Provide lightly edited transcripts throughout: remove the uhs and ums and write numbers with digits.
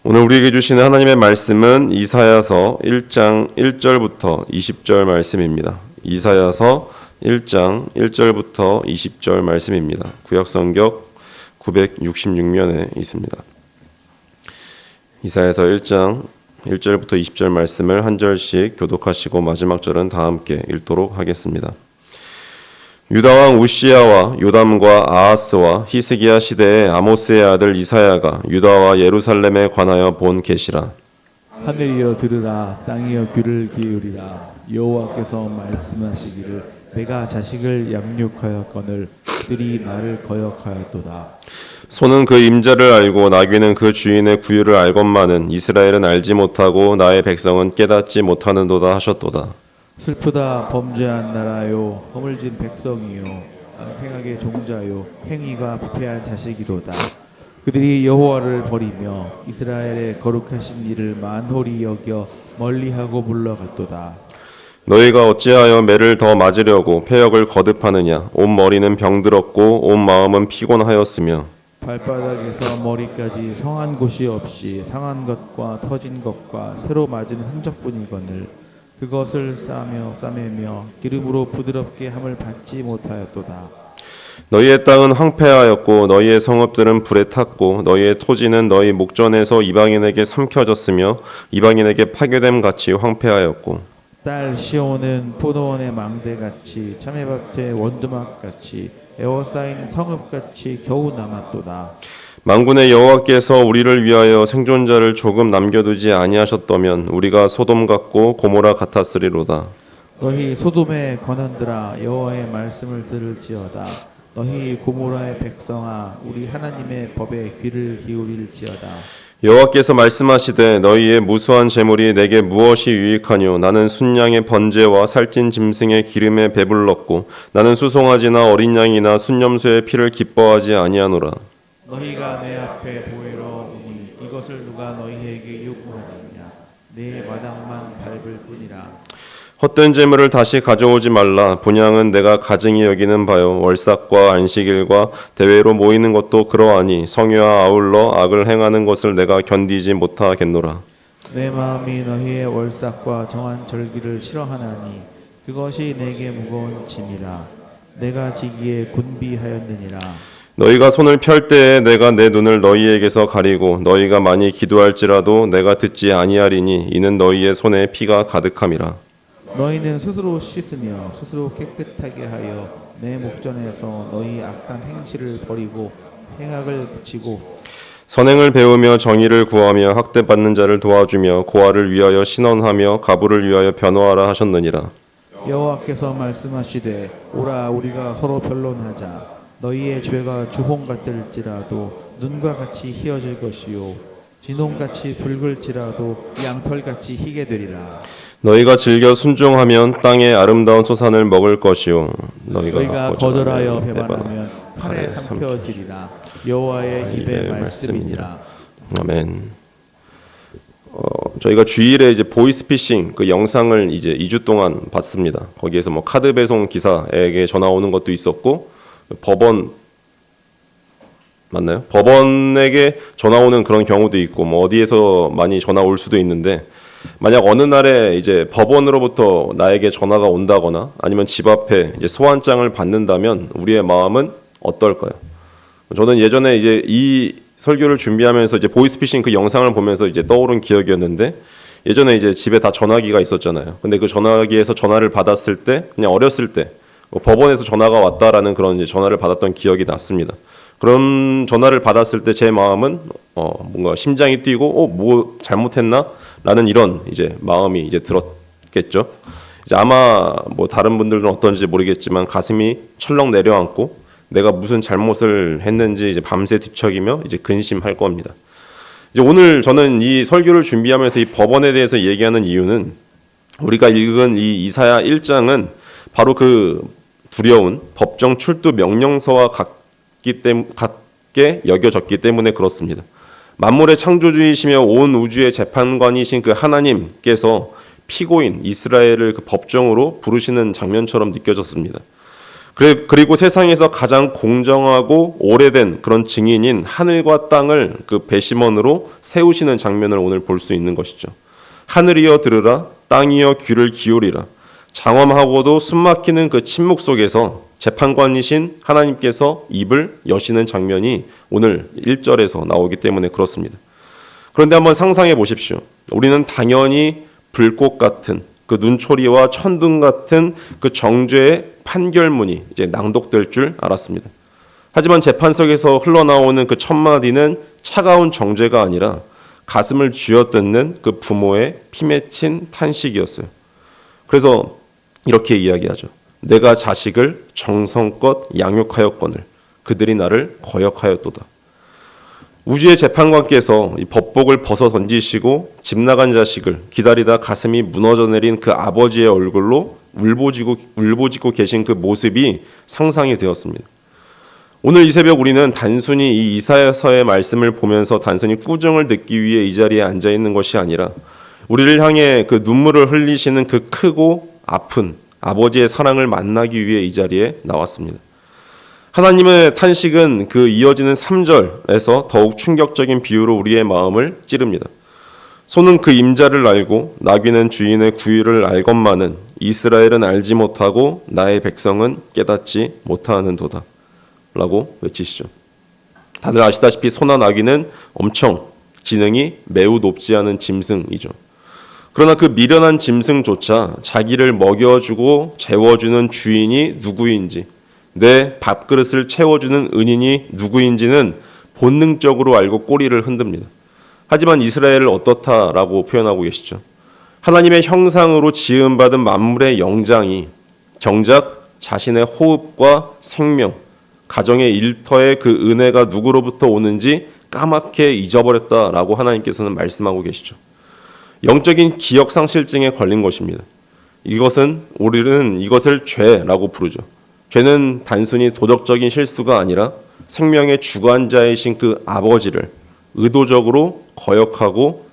오늘 우리에게 주시는 하나님의 말씀은 이사야서 1장 1절부터 20절 말씀입니다. 이사야서 1장 1절부터 20절 말씀입니다. 구약성경 966면에 있습니다. 이사야서 1장 1절부터 20절 말씀을 한 절씩 교독하시고 마지막 절은 다 함께 읽도록 하겠습니다. 유다왕 우시야와 요담과 아하스와 히스기야 시대에 아모스의 아들 이사야가 유다와 예루살렘에 관하여 본 계시라. 하늘이여 들으라, 땅이여 귀를 기울이라. 여호와께서 말씀하시기를 내가 자식을 양육하였거늘 그들이 나를 거역하였도다. 소는 그 임자를 알고 나귀는 그 주인의 구유를 알건만은 이스라엘은 알지 못하고 나의 백성은 깨닫지 못하는도다 하셨도다. 슬프다 범죄한 나라요, 허물진 백성이요, 앙팽하게 종자요, 행위가 부패한 자식이로다. 그들이 여호와를 버리며 이스라엘의 거룩하신 이를 만홀히 여겨 멀리하고 물러갔도다. 너희가 어찌하여 매를 더 맞으려고 패역을 거듭하느냐. 온 머리는 병들었고 온 마음은 피곤하였으며 발바닥에서 머리까지 성한 곳이 없이 상한 것과 터진 것과 새로 맞은 흔적뿐이거늘 그것을 싸매며 기름으로 부드럽게 함을 받지 못하였도다. 너희의 땅은 황폐하였고 너희의 성읍들은 불에 탔고 너희의 토지는 너희 목전에서 이방인에게 삼켜졌으며 이방인에게 파괴됨 같이 황폐하였고 딸 시온은 포도원의 망대같이 참외밭의 원두막같이 에워싸인 성읍같이 겨우 남았도다. 만군의 여호와께서 우리를 위하여 생존자를 조금 남겨두지 아니하셨다면 우리가 소돔 같고 고모라 같았으리로다. 너희 소돔의 권한들아 여호와의 말씀을 들을지어다. 너희 고모라의 백성아 우리 하나님의 법에 귀를 기울일지어다. 여호와께서 말씀하시되 너희의 무수한 재물이 내게 무엇이 유익하뇨. 나는 순양의 번제와 살찐 짐승의 기름에 배불렀고 나는 수송아지나 어린 양이나 순념소의 피를 기뻐하지 아니하노라. 너희가 내 앞에 보이러 오니 이것을 누가 너희에게 요구하느냐. 내 마당만 밟을 뿐이라. 헛된 재물을 다시 가져오지 말라. 분향은 내가 가증히 여기는 바요. 월삭과 안식일과 대회로 모이는 것도 그러하니 성회와 아울러 악을 행하는 것을 내가 견디지 못하겠노라. 내 마음이 너희의 월삭과 정한 절기를 싫어하나니 그것이 내게 무거운 짐이라. 내가 지기에 곤비하였느니라. 너희가 손을 펼 때에 내가 내 눈을 너희에게서 가리고 너희가 많이 기도할지라도 내가 듣지 아니하리니 이는 너희의 손에 피가 가득함이라. 너희는 스스로 씻으며 스스로 깨끗하게 하여 내 목전에서 너희 악한 행실을 버리고 행악을 붙이고 선행을 배우며 정의를 구하며 학대받는 자를 도와주며 고아를 위하여 신원하며 가부를 위하여 변호하라 하셨느니라. 여호와께서 말씀하시되 오라 우리가 서로 변론하자. 너희의 죄가 주홍 같을지라도 눈과 같이 희어질 것이요 진홍같이 붉을지라도 양털같이 희게 되리라. 너희가 즐겨 순종하면 땅의 아름다운 소산을 먹을 것이요 너희가 거절하여 배반하면 칼에 삼켜지리라. 여호와의 입의 말씀이니라. 아멘. 저희가 주일에 이제 보이스피싱 그 영상을 이제 2주 동안 봤습니다. 거기에서 뭐 카드 배송 기사에게 전화 오는 것도 있었고 법원 맞나요? 법원에게 전화 오는 그런 경우도 있고 뭐 어디에서 많이 전화 올 수도 있는데 만약 어느 날에 이제 법원으로부터 나에게 전화가 온다거나 아니면 집 앞에 이제 소환장을 받는다면 우리의 마음은 어떨까요? 저는 예전에 이제 이 설교를 준비하면서 이제 보이스피싱 그 영상을 보면서 이제 떠오른 기억이었는데 예전에 이제 집에 다 전화기가 있었잖아요. 근데 그 전화기에서 전화를 받았을 때 그냥 어렸을 때 법원에서 전화가 왔다라는 그런 이제 전화를 받았던 기억이 났습니다. 그런 전화를 받았을 때 제 마음은 뭔가 심장이 뛰고 뭐 잘못했나? 라는 이런 이제 마음이 이제 들었겠죠. 이제 아마 뭐 다른 분들은 어떤지 모르겠지만 가슴이 철렁 내려앉고 내가 무슨 잘못을 했는지 이제 밤새 뒤척이며 이제 근심할 겁니다. 이제 오늘 저는 이 설교를 준비하면서 이 법원에 대해서 얘기하는 이유는 우리가 읽은 이 이사야 1장은 바로 그 두려운 법정 출두 명령서와 같게 여겨졌기 때문에 그렇습니다. 만물의 창조주이시며 온 우주의 재판관이신 그 하나님께서 피고인 이스라엘을 그 법정으로 부르시는 장면처럼 느껴졌습니다. 그리고 세상에서 가장 공정하고 오래된 그런 증인인 하늘과 땅을 그 배심원으로 세우시는 장면을 오늘 볼 수 있는 것이죠. 하늘이여 들으라, 땅이여 귀를 기울이라. 장엄하고도 숨막히는 그 침묵 속에서 재판관이신 하나님께서 입을 여시는 장면이 오늘 1절에서 나오기 때문에 그렇습니다. 그런데 한번 상상해 보십시오. 우리는 당연히 불꽃 같은 그 눈초리와 천둥 같은 그 정죄의 판결문이 이제 낭독될 줄 알았습니다. 하지만 재판석에서 흘러나오는 그 첫 마디는 차가운 정죄가 아니라 가슴을 쥐어뜯는 그 부모의 피 맺힌 탄식이었어요. 그래서 이렇게 이야기하죠. 내가 자식을 정성껏 양육하였거늘 그들이 나를 거역하였도다. 우주의 재판관께서 이 법복을 벗어 던지시고 집 나간 자식을 기다리다 가슴이 무너져 내린 그 아버지의 얼굴로 울부짖고 계신 그 모습이 상상이 되었습니다. 오늘 이 새벽 우리는 단순히 이 이사야서의 말씀을 보면서 단순히 꾸중을 듣기 위해 이 자리에 앉아 있는 것이 아니라 우리를 향해 그 눈물을 흘리시는 그 크고 아픈 아버지의 사랑을 만나기 위해 이 자리에 나왔습니다. 하나님의 탄식은 그 이어지는 3절에서 더욱 충격적인 비유로 우리의 마음을 찌릅니다. 소는 그 임자를 알고 나귀는 주인의 구유를 알건만은 이스라엘은 알지 못하고 나의 백성은 깨닫지 못하는도다 라고 외치시죠. 다들 아시다시피 소나 나귀는 엄청 지능이 매우 높지 않은 짐승이죠. 그러나 그 미련한 짐승조차 자기를 먹여주고 재워주는 주인이 누구인지, 내 밥그릇을 채워주는 은인이 누구인지는 본능적으로 알고 꼬리를 흔듭니다. 하지만 이스라엘을 어떻다라고 표현하고 계시죠. 하나님의 형상으로 지음받은 만물의 영장이 정작 자신의 호흡과 생명, 가정의 일터의 그 은혜가 누구로부터 오는지 까맣게 잊어버렸다라고 하나님께서는 말씀하고 계시죠. 영적인 기억상실증에 걸린 것입니다. 우리는 이것을 죄라고 부르죠. 죄는 단순히 도덕적인 실수가 아니라 생명의 주관자이신 그 아버지를 의도적으로 거역하고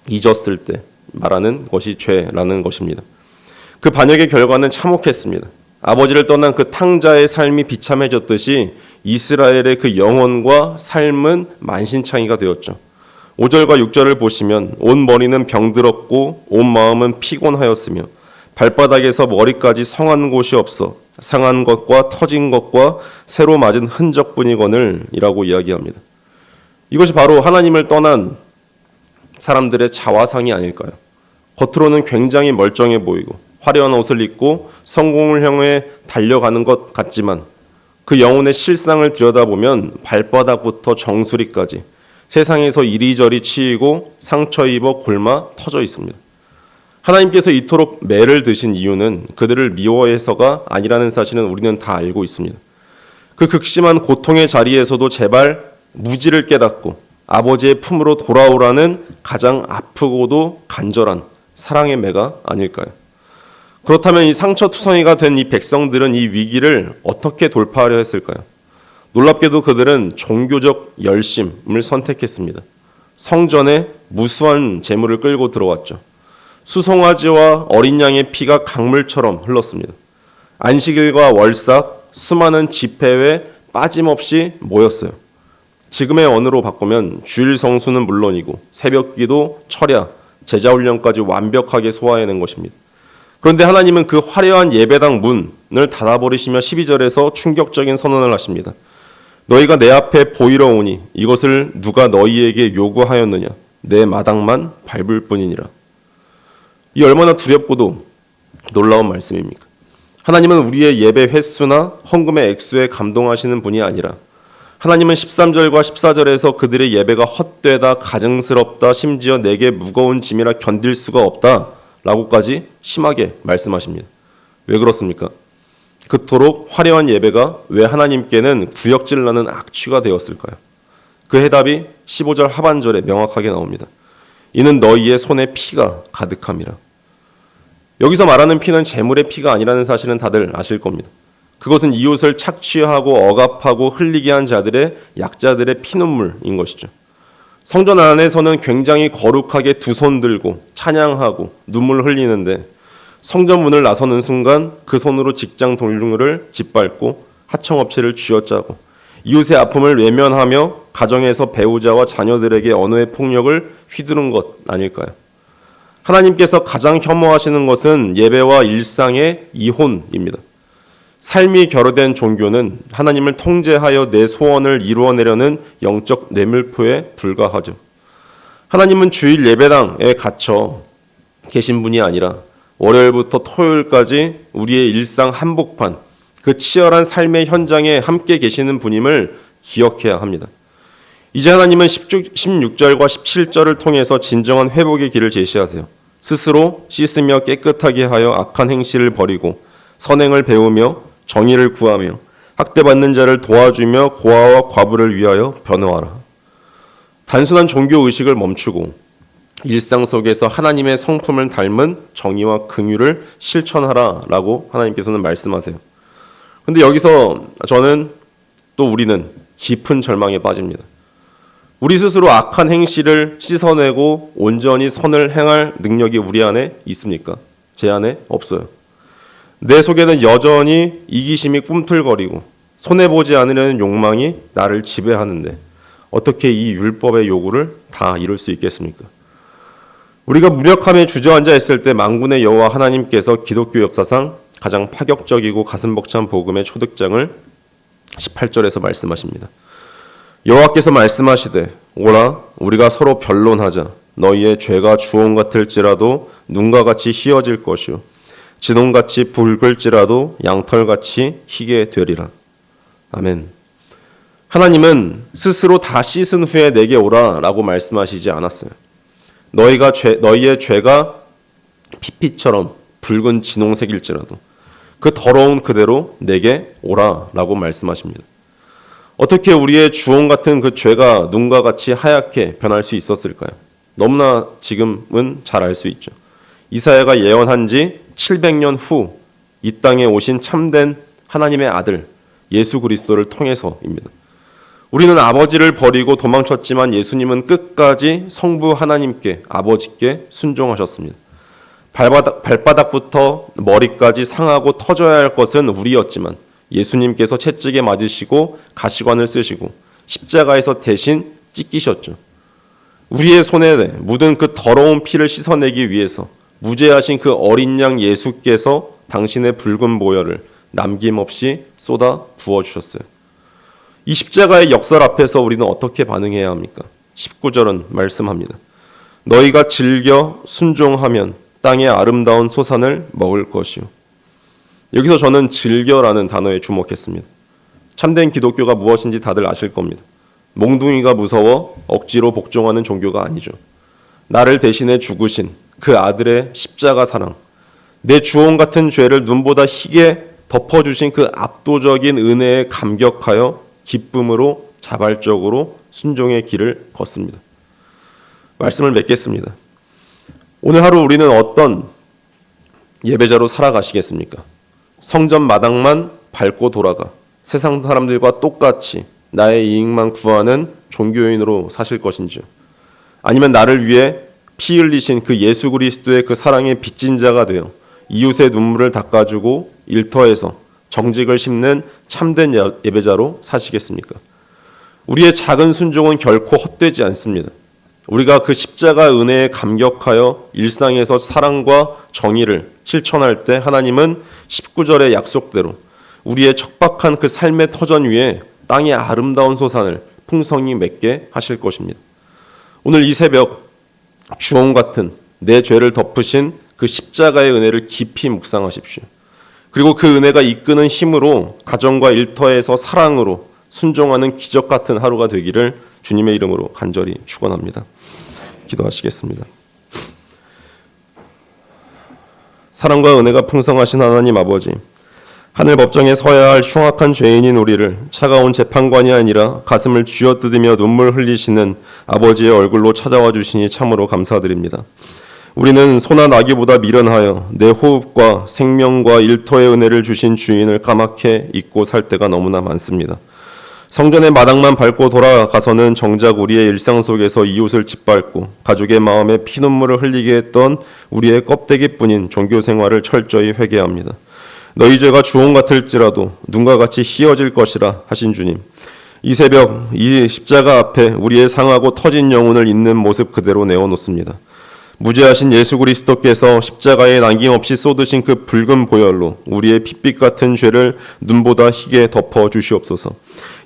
잊었을 때 말하는 것이 죄라는 것입니다. 그 반역의 결과는 참혹했습니다. 아버지를 떠난 그 탕자의 삶이 비참해졌듯이 이스라엘의 그 영혼과 삶은 만신창이가 되었죠. 5절과 6절을 보시면 온 머리는 병들었고 온 마음은 피곤하였으며 발바닥에서 머리까지 성한 곳이 없어 상한 것과 터진 것과 새로 맞은 흔적뿐이거늘 이라고 이야기합니다. 이것이 바로 하나님을 떠난 사람들의 자화상이 아닐까요? 겉으로는 굉장히 멀쩡해 보이고 화려한 옷을 입고 성공을 향해 달려가는 것 같지만 그 영혼의 실상을 들여다보면 발바닥부터 정수리까지 세상에서 이리저리 치이고 상처 입어 골마 터져 있습니다. 하나님께서 이토록 매를 드신 이유는 그들을 미워해서가 아니라는 사실은 우리는 다 알고 있습니다. 그 극심한 고통의 자리에서도 제발 무지를 깨닫고 아버지의 품으로 돌아오라는 가장 아프고도 간절한 사랑의 매가 아닐까요? 그렇다면 이 상처투성이가 된 이 백성들은 이 위기를 어떻게 돌파하려 했을까요? 놀랍게도 그들은 종교적 열심을 선택했습니다. 성전에 무수한 재물을 끌고 들어왔죠. 수송아지와 어린 양의 피가 강물처럼 흘렀습니다. 안식일과 월삭, 수많은 집회에 빠짐없이 모였어요. 지금의 언어로 바꾸면 주일 성수는 물론이고 새벽기도, 철야, 제자훈련까지 완벽하게 소화해낸 것입니다. 그런데 하나님은 그 화려한 예배당 문을 닫아버리시며 12절에서 충격적인 선언을 하십니다. 너희가 내 앞에 보이러 오니 이것을 누가 너희에게 요구하였느냐? 내 마당만 밟을 뿐이니라. 이 얼마나 두렵고도 놀라운 말씀입니까? 하나님은 우리의 예배 횟수나 헌금의 액수에 감동하시는 분이 아니라 하나님은 13절과 14절에서 그들의 예배가 헛되다, 가증스럽다, 심지어 내게 무거운 짐이라 견딜 수가 없다 라고까지 심하게 말씀하십니다. 왜 그렇습니까? 그토록 화려한 예배가 왜 하나님께는 구역질나는 악취가 되었을까요? 그 해답이 15절 하반절에 명확하게 나옵니다. 이는 너희의 손에 피가 가득함이라. 여기서 말하는 피는 재물의 피가 아니라는 사실은 다들 아실 겁니다. 그것은 이웃을 착취하고 억압하고 흘리게 한 자들의 약자들의 피눈물인 것이죠. 성전 안에서는 굉장히 거룩하게 두 손 들고 찬양하고 눈물 흘리는데 성전 문을 나서는 순간 그 손으로 직장 동료를 짓밟고 하청업체를 쥐어짜고 이웃의 아픔을 외면하며 가정에서 배우자와 자녀들에게 언어의 폭력을 휘두른 것 아닐까요? 하나님께서 가장 혐오하시는 것은 예배와 일상의 이혼입니다. 삶이 결여된 종교는 하나님을 통제하여 내 소원을 이루어내려는 영적 뇌물포에 불과하죠. 하나님은 주일 예배당에 갇혀 계신 분이 아니라 월요일부터 토요일까지 우리의 일상 한복판, 그 치열한 삶의 현장에 함께 계시는 분임을 기억해야 합니다. 이제 하나님은 16절과 17절을 통해서 진정한 회복의 길을 제시하세요. 스스로 씻으며 깨끗하게 하여 악한 행실을 버리고 선행을 배우며 정의를 구하며 학대받는 자를 도와주며 고아와 과부를 위하여 변호하라. 단순한 종교 의식을 멈추고 일상 속에서 하나님의 성품을 닮은 정의와 긍휼을 실천하라라고 하나님께서는 말씀하세요. 근데 여기서 저는 또 우리는 깊은 절망에 빠집니다. 우리 스스로 악한 행실을 씻어내고 온전히 선을 행할 능력이 우리 안에 있습니까? 제 안에 없어요. 내 속에는 여전히 이기심이 꿈틀거리고 손해보지 않으려는 욕망이 나를 지배하는데 어떻게 이 율법의 요구를 다 이룰 수 있겠습니까? 우리가 무력함에 주저앉아 있을 때 만군의 여호와 하나님께서 기독교 역사상 가장 파격적이고 가슴 벅찬 복음의 초득장을 18절에서 말씀하십니다. 여호와께서 말씀하시되 오라 우리가 서로 변론하자. 너희의 죄가 주홍 같을지라도 눈과 같이 희어질 것이요 진홍같이 붉을지라도 양털같이 희게 되리라. 아멘. 하나님은 스스로 다 씻은 후에 내게 오라라고 말씀하시지 않았어요. 너희의 죄가 피피처럼 붉은 진홍색일지라도 그 더러운 그대로 내게 오라라고 말씀하십니다. 어떻게 우리의 주홍 같은 그 죄가 눈과 같이 하얗게 변할 수 있었을까요? 너무나 지금은 잘 알 수 있죠. 이사야가 예언한 지 700년 후 이 땅에 오신 참된 하나님의 아들 예수 그리스도를 통해서입니다. 우리는 아버지를 버리고 도망쳤지만 예수님은 끝까지 성부 하나님께 아버지께 순종하셨습니다. 발바닥부터 머리까지 상하고 터져야 할 것은 우리였지만 예수님께서 채찍에 맞으시고 가시관을 쓰시고 십자가에서 대신 찢기셨죠. 우리의 손에 묻은 그 더러운 피를 씻어내기 위해서 무죄하신 그 어린 양 예수께서 당신의 붉은 보혈을 남김없이 쏟아 부어주셨어요. 이 십자가의 역설 앞에서 우리는 어떻게 반응해야 합니까? 19절은 말씀합니다. 너희가 즐겨 순종하면 땅의 아름다운 소산을 먹을 것이요. 여기서 저는 즐겨라는 단어에 주목했습니다. 참된 기독교가 무엇인지 다들 아실 겁니다. 몽둥이가 무서워 억지로 복종하는 종교가 아니죠. 나를 대신해 죽으신 그 아들의 십자가 사랑, 내 주홍 같은 죄를 눈보다 희게 덮어주신 그 압도적인 은혜에 감격하여 기쁨으로 자발적으로 순종의 길을 걷습니다. 말씀을 맺겠습니다. 오늘 하루 우리는 어떤 예배자로 살아가시겠습니까? 성전 마당만 밟고 돌아가 세상 사람들과 똑같이 나의 이익만 구하는 종교인으로 사실 것인지요? 아니면 나를 위해 피 흘리신 그 예수 그리스도의 그 사랑에 빚진 자가 되어 이웃의 눈물을 닦아주고 일터에서 정직을 심는 참된 예배자로 사시겠습니까? 우리의 작은 순종은 결코 헛되지 않습니다. 우리가 그 십자가 은혜에 감격하여 일상에서 사랑과 정의를 실천할 때 하나님은 19절의 약속대로 우리의 척박한 그 삶의 터전 위에 땅의 아름다운 소산을 풍성히 맺게 하실 것입니다. 오늘 이 새벽 주홍 같은 내 죄를 덮으신 그 십자가의 은혜를 깊이 묵상하십시오. 그리고 그 은혜가 이끄는 힘으로 가정과 일터에서 사랑으로 순종하는 기적 같은 하루가 되기를 주님의 이름으로 간절히 축원합니다. 기도하시겠습니다. 사랑과 은혜가 풍성하신 하나님 아버지, 하늘 법정에 서야 할 흉악한 죄인인 우리를 차가운 재판관이 아니라 가슴을 쥐어뜯으며 눈물 흘리시는 아버지의 얼굴로 찾아와 주시니 참으로 감사드립니다. 우리는 소나 나귀보다 미련하여 내 호흡과 생명과 일터의 은혜를 주신 주인을 까맣게 잊고 살 때가 너무나 많습니다. 성전의 마당만 밟고 돌아가서는 정작 우리의 일상 속에서 이웃을 짓밟고 가족의 마음에 피눈물을 흘리게 했던 우리의 껍데기뿐인 종교 생활을 철저히 회개합니다. 너희 죄가 주홍 같을지라도 눈과 같이 희어질 것이라 하신 주님, 이 새벽 이 십자가 앞에 우리의 상하고 터진 영혼을 있는 모습 그대로 내어놓습니다. 무죄하신 예수 그리스도께서 십자가에 남김없이 쏟으신 그 붉은 보혈로 우리의 핏빛 같은 죄를 눈보다 희게 덮어 주시옵소서.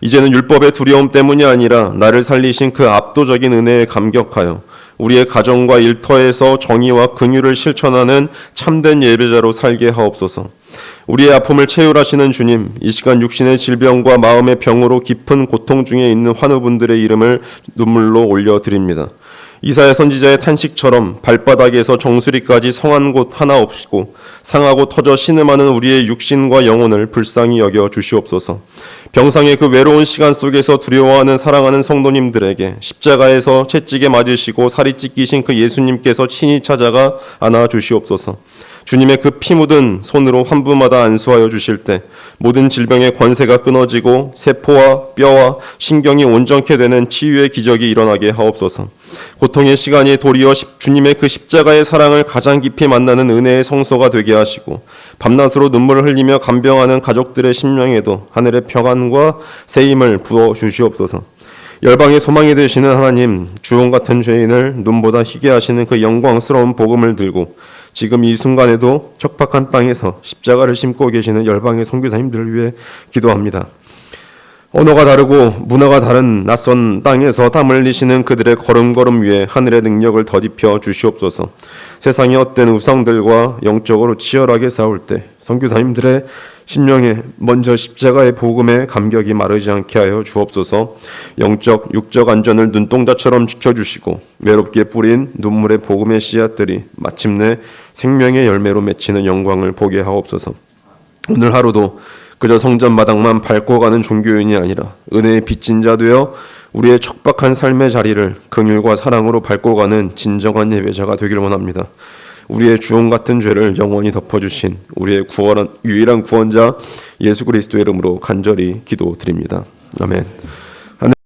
이제는 율법의 두려움 때문이 아니라 나를 살리신 그 압도적인 은혜에 감격하여 우리의 가정과 일터에서 정의와 긍휼을 실천하는 참된 예배자로 살게 하옵소서. 우리의 아픔을 채울하시는 주님, 이 시간 육신의 질병과 마음의 병으로 깊은 고통 중에 있는 환우분들의 이름을 눈물로 올려드립니다. 이사야 선지자의 탄식처럼 발바닥에서 정수리까지 성한 곳 하나 없고 상하고 터져 신음하는 우리의 육신과 영혼을 불쌍히 여겨 주시옵소서. 병상의 그 외로운 시간 속에서 두려워하는 사랑하는 성도님들에게 십자가에서 채찍에 맞으시고 살이 찢기신 그 예수님께서 친히 찾아가 안아 주시옵소서. 주님의 그 피 묻은 손으로 환부마다 안수하여 주실 때 모든 질병의 권세가 끊어지고 세포와 뼈와 신경이 온전케 되는 치유의 기적이 일어나게 하옵소서. 고통의 시간이 도리어 주님의 그 십자가의 사랑을 가장 깊이 만나는 은혜의 성소가 되게 하시고 밤낮으로 눈물을 흘리며 간병하는 가족들의 심령에도 하늘의 평안과 새 힘을 부어 주시옵소서. 열방의 소망이 되시는 하나님, 주홍 같은 죄인을 눈보다 희게 하시는 그 영광스러운 복음을 들고 지금 이 순간에도 척박한 땅에서 십자가를 심고 계시는 열방의 선교사님들을 위해 기도합니다. 언어가 다르고 문화가 다른 낯선 땅에서 땀 흘리시는 그들의 걸음걸음 위에 하늘의 능력을 덧입혀 주시옵소서. 세상의 헛된 우상들과 영적으로 치열하게 싸울 때 선교사님들의 심령에 먼저 십자가의 복음에 감격이 마르지 않게 하여 주옵소서. 영적 육적 안전을 눈동자처럼 지켜주시고 외롭게 뿌린 눈물의 복음의 씨앗들이 마침내 생명의 열매로 맺히는 영광을 보게 하옵소서. 오늘 하루도 그저 성전 마당만 밟고 가는 종교인이 아니라 은혜의 빚진 자 되어 우리의 척박한 삶의 자리를 긍휼과 사랑으로 밟고 가는 진정한 예배자가 되길 원합니다. 우리의 주홍 같은 죄를 영원히 덮어주신 우리의 유일한 구원자 예수 그리스도의 이름으로 간절히 기도드립니다. 아멘.